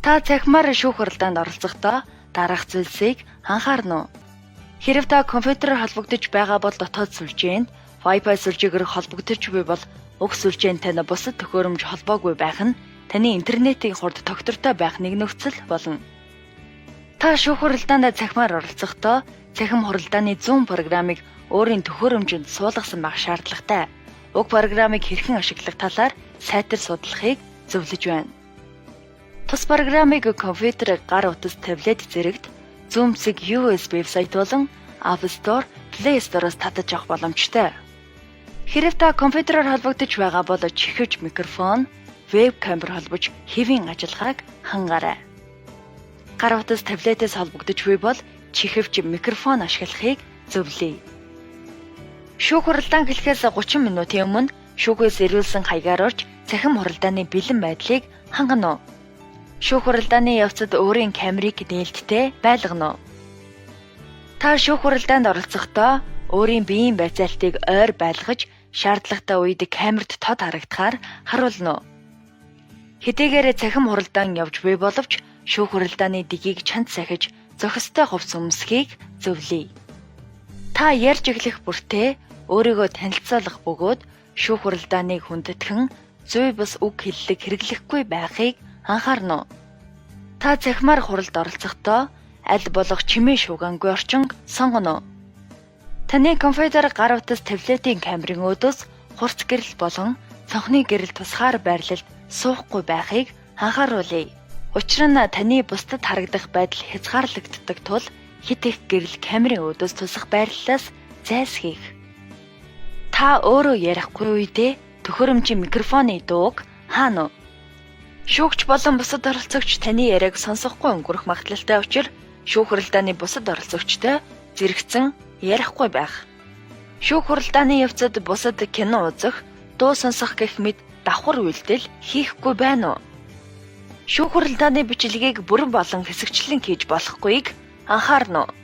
Та цахимаар шүүх хуралдаанд оролцохдоо дараах зүйлсийг анхаарна уу? Хэрэв та компьютероор холбогдож байгаа бол дотоод сүлжээнд Wi-Fi сүлжээгээр холбогдож буй бол уг сүлжээнд тань бусад төхөөрөмж холбоогүй байх нь таны интернетийн хурд тогтвортой байх нэг нөхцөл болно. Та шүүх хуралдаанд цахимаар оролцохдоо цахим хуралдааны зүүн программыг өөрийн төхөөрөмжөнд суулгасан байх шаардлагатай. Уг программыг хэрхэн ашиглах талаар сайтар судлахыг зөвлөж байна. Тус программыг компьютерыг гар утас таблет зэрэгт зүүмсэг USB вебсайт болон App Store, Play Store-оос татаж авах боломжтой. Хэрэв та компьютероор холбогдож байгаа бол чихвч микрофон, веб-камер холбож хэвийн ажиллагааг хангаарай. Гар утас таблетээс холбогдож буй бол чихвч микрофон ашиглахыг зөвлөе. Шүүх хуралдаан эхлэхээс 30 минутын өмнө шүүхээс ирүүлсэн хаягаар орж цахим хуралдааны бэлэн байдлыг хангана уу? Шүүх хуралдааны явцад өөрийн камерыг нээлттэй байлгана уу? Та шүүх хуралдаанд оролцохдоо өөрийн биеийн байцаалтыг ойр байлгаж шаардлагатай үед камерт тод харагдахаар харуулна уу? Хэдийгээр цахим хуралдаан явж буй боловч шүүх хуралдааны дигийг чанд сахиж зохистой хувцас өмсөхийг зөвлөе. Та ярьж эхлэх бүртээ өөрийгөө танилцуулах бөгөөд шүүх хуралдааныг хүндэтгэн зүй бус үг хэллэг хэрэглэхгүй байхыг анхаарна уу? Та цахимаар хуралд оролцохдоо аль болох чимээ шуугангүй орчинг сонгоно уу? Таны компьютер гар утас таблетийн камерын өөдөөс хурц гэрэл болон цонхны гэрэл тусгаар байрлалд суухгүй байхыг анхааруулъя. Учир нь таны бусдад харагдах байдал хязгаарлагддаг тул хит их гэрэл камерын өөдөөс тусах байрлалаас зайлсхийх. Та өөрөө ярихгүй үедээ төхөөрөмжийн микрофоны дууг хаана уу? Шүүгч болон бусад оролцогч таны яриаг сонсохгүй өнгөрөх магадлалтай учраас шүүх хуралдааны бусад оролцогчтой зэрэгцэн ярихгүй байх. Шүүх хуралдааны явцад бусад кино үзэх, дуу сонсох гэх мэт давхар үйлдэл хийхгүй байна уу? Шүүх хуралдааны бичлэгийг бүрэн болон хэсэгчлэн хийж болохгүйг анхаарна уу?